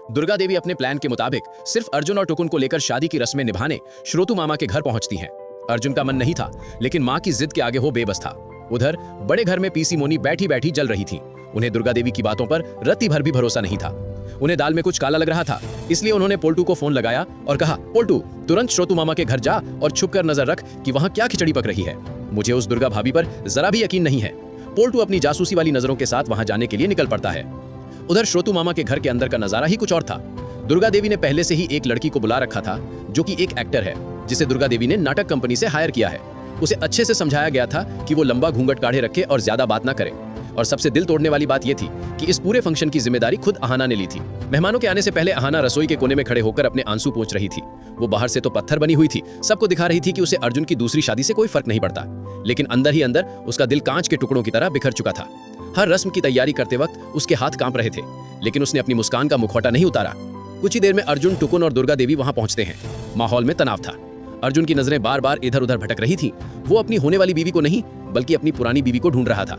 दुर्गा देवी अपने प्लान के मुताबिक सिर्फ अर्जुन और टुकुन को लेकर शादी की रस्में निभाने श्रोतु मामा के घर पहुंचती हैं। अर्जुन का मन नहीं था, लेकिन मां की जिद के आगे वो बेबस था। उधर बड़े घर में पीसी मोनी बैठी बैठी जल रही थी। उन्हें दुर्गा देवी की बातों पर रत्ती भर भी भरोसा नहीं था। उन्हें दाल में कुछ काला लग रहा था, इसलिए उन्होंने पोल्टू को फोन लगाया और कहा, पोल्टू तुरंत श्रोतु मामा के घर जा और छुपकर नजर रख कि वहां क्या खिचड़ी पक रही है। मुझे उस दुर्गा भाभी पर जरा भी यकीन नहीं है। पोल्टू अपनी जासूसी वाली नजरों के साथ वहां जाने के लिए निकल पड़ता है। उधर श्रोतु मामा के घर के अंदर का नजारा ही कुछ और था। दुर्गा देवी ने पहले से ही एक लड़की को बुला रखा था, जो कि एक एक्टर है, जिसे दुर्गा देवी ने नाटक कंपनी से हायर किया है। उसे अच्छे से समझाया गया था कि वो लंबा घूंघट काढ़े रखे और ज्यादा बात ना करे। और सबसे दिल तोड़ने वाली बात यह थी कि इस पूरे फंक्शन की जिम्मेदारी खुद अहाना ने ली थी। मेहमानों के आने से पहले अहाना रसोई के कोने में खड़े होकर अपने आंसू पोंछ रही थी। वो बाहर से तो पत्थर बनी हुई थी, सबको दिखा रही थी कि उसे अर्जुन की दूसरी शादी से कोई फर्क नहीं पड़ता, लेकिन अंदर ही अंदर उसका दिल कांच के टुकड़ों की तरह बिखर चुका था। हर रस्म की तैयारी करते वक्त उसके हाथ कांप रहे थे, लेकिन उसने अपनी मुस्कान का मुखौटा नहीं उतारा। कुछ ही देर में अर्जुन, टुकुन और दुर्गा देवी वहां पहुंचते हैं। माहौल में तनाव था। अर्जुन की नजरें बार बार इधर उधर भटक रही थी। वो अपनी होने वाली बीवी को नहीं, बल्कि अपनी पुरानी बीवी को ढूंढ रहा था।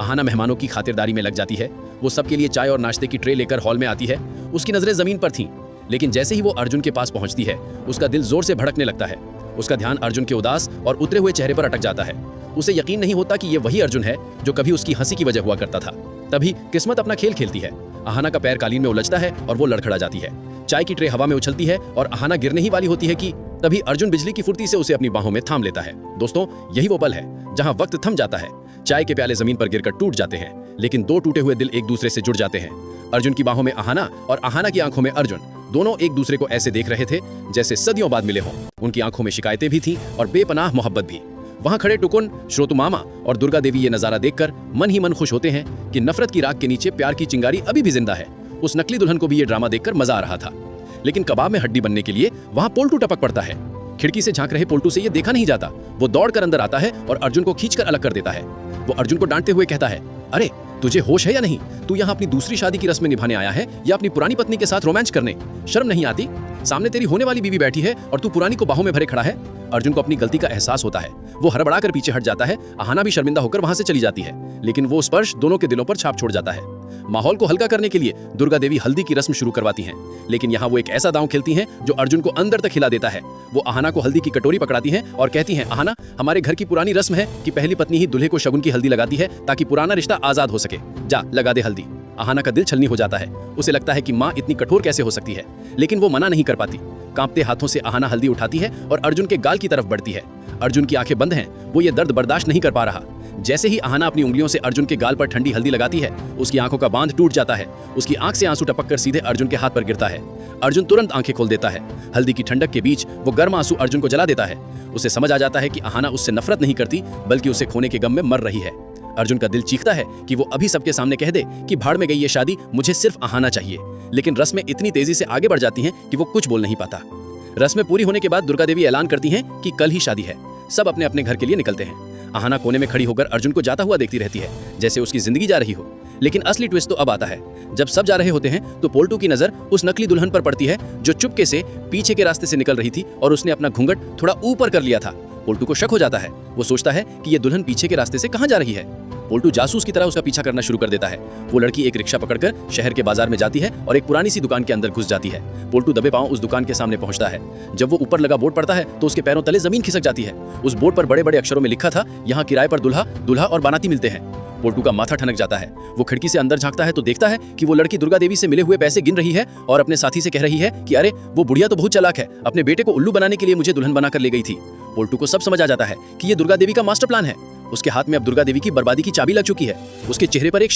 अहाना मेहमानों की खातिरदारी में लग जाती है। वो सबके लिए चाय और नाश्ते की ट्रे लेकर हॉल में आती है। उसकी नजरें जमीन पर थीं, लेकिन जैसे ही वो अर्जुन के पास पहुंचती है, उसका दिल जोर से भड़कने लगता है। उसका ध्यान अर्जुन के उदास और उतरे हुए चेहरे पर अटक जाता है। उसे यकीन नहीं होता कि ये वही अर्जुन है जो कभी उसकी हंसी की वजह हुआ करता था। तभी किस्मत अपना खेल खेलती है। अहाना का पैर कालीन में उलझता है और वो लड़खड़ा जाती है। चाय की ट्रे हवा में उछलती है और अहाना गिरने ही वाली होती है कि तभी अर्जुन बिजली की फुर्ती से उसे अपनी बाहों में थाम लेता है। दोस्तों, यही वो पल है जहां वक्त थम जाता है। चाय के प्याले जमीन पर गिरकर टूट जाते हैं, लेकिन दो टूटे हुए दिल एक दूसरे से जुड़ जाते हैं। अर्जुन की बाहों में अहाना और अहाना की आंखों में अर्जुन, दोनों एक दूसरे को ऐसे देख रहे थे जैसे सदियों बाद मिले हों। उनकी आंखों में शिकायतें भी थीं और बेपनाह मोहब्बत भी। वहां खड़े टुकुन, श्रोतु मामा और दुर्गा देवी ये नजारा देखकर मन ही मन खुश होते हैं कि नफरत की राख के नीचे प्यार की चिंगारी अभी भी जिंदा है। उस नकली दुल्हन को भी ये ड्रामा देखकर मजा आ रहा था, लेकिन कबाब में हड्डी बनने के लिए वहां पोल्टू टपक पड़ता है। खिड़की से झांक रहे पोल्टू से ये देखा नहीं जाता। वो दौड़कर अंदर आता है और अर्जुन को खींचकर अलग कर देता है। वो अर्जुन को डांटते हुए कहता है, अरे तुझे होश है या नहीं? तू यहाँ अपनी दूसरी शादी की रस्में निभाने आया है या अपनी पुरानी पत्नी के साथ रोमांच करने? शर्म नहीं आती? सामने तेरी होने वाली बीवी बैठी है और तू पुरानी को बाहों में भरे खड़ा है। अर्जुन को अपनी गलती का एहसास होता है। वो हड़बड़ाकर पीछे हट जाता है। अहाना भी शर्मिंदा होकर वहां से चली जाती है, लेकिन वो स्पर्श दोनों के दिलों पर छाप छोड़ जाता है। माहौल को हल्का करने के लिए दुर्गा देवी हल्दी की रस्म शुरू करवाती हैं, लेकिन यहाँ वो एक ऐसा दांव खेलती हैं जो अर्जुन को अंदर तक हिला देता है। वो अहाना को हल्दी की कटोरी पकड़ाती हैं और कहती हैं, अहाना, हमारे घर की पुरानी रस्म है कि पहली पत्नी ही दूल्हे को शगुन की हल्दी लगाती है ताकि पुराना रिश्ता आजाद हो सके। जा लगा दे हल्दी। अहाना का दिल छलनी हो जाता है। उसे लगता है कि माँ इतनी कठोर कैसे हो सकती है, लेकिन वो मना नहीं कर पाती। कांपते हाथों से अहाना हल्दी उठाती है और अर्जुन के गाल की तरफ बढ़ती है। अर्जुन की आंखें बंद हैं। वो ये दर्द बर्दाश्त नहीं कर पा रहा। जैसे ही अहाना अपनी उंगलियों से अर्जुन के गाल पर ठंडी हल्दी लगाती है, उसकी आंखों का बांध टूट जाता है। उसकी आंख से आंसू टपककर सीधे अर्जुन के हाथ पर गिरता है। अर्जुन तुरंत आंखें खोल देता है। हल्दी की ठंडक के बीच वो गर्म आंसू अर्जुन को जला देता है। उसे समझ आ जाता है कि अहाना उससे नफरत नहीं करती, बल्कि उसे खोने के गम में मर रही है। अर्जुन का दिल चीखता है कि वो अभी सबके सामने कह दे कि भाड़ में गई ये शादी, मुझे सिर्फ अहाना चाहिए। लेकिन रस्में इतनी तेजी से आगे बढ़ जाती हैं कि वो कुछ बोल नहीं पाता। रस्में पूरी होने के बाद दुर्गा देवी ऐलान करती हैं कि कल ही शादी है। सब अपने अपने घर के लिए निकलते हैं। अहाना कोने में खड़ी होकर अर्जुन को जाता हुआ देखती रहती है, जैसे उसकी जिंदगी जा रही हो। लेकिन असली ट्विस्ट तो अब आता है। जब सब जा रहे होते हैं तो पोल्टू की नजर उस नकली दुल्हन पर पड़ती है जो चुपके से पीछे के रास्ते से निकल रही थी और उसने अपना घूंघट थोड़ा ऊपर कर लिया था। पोल्टू को शक हो जाता है। वो सोचता है कि ये दुल्हन पीछे के रास्ते से कहां जा रही है। पोल्टू जासूस की तरह उसका पीछा करना शुरू कर देता है। वो लड़की एक रिक्शा पकड़कर शहर के बाजार में जाती है और एक पुरानी सी दुकान के अंदर घुस जाती है। पोल्टू दबे पांव उस दुकान के सामने पहुंचता है। जब वो ऊपर लगा बोर्ड पड़ता है तो उसके पैरों तले जमीन खिसक जाती है। उस बोर्ड पर बड़े बड़े अक्षरों में लिखा था, यहाँ किराए पर दूल्हा, दूल्हा और बाराती मिलते हैं। पोल्टू का माथा ठनक जाता है। वो खिड़की से अंदर झांकता है तो देखता है कि वो लड़की दुर्गा देवी से मिले हुए पैसे गिन रही है और अपने साथी से कह रही है कि अरे वो बुढ़िया तो बहुत चालाक है, अपने बेटे को उल्लू बनाने के लिए मुझे दुल्हन बनाकर ले गई थी। पोल्टू को सब समझ आ जाता है कि ये दुर्गा देवी का मास्टर प्लान है। उसके हाथ में अब दुर्गा देवी की बर्बादी की चाबी लग चुकी है। उसके चेहरे पर एक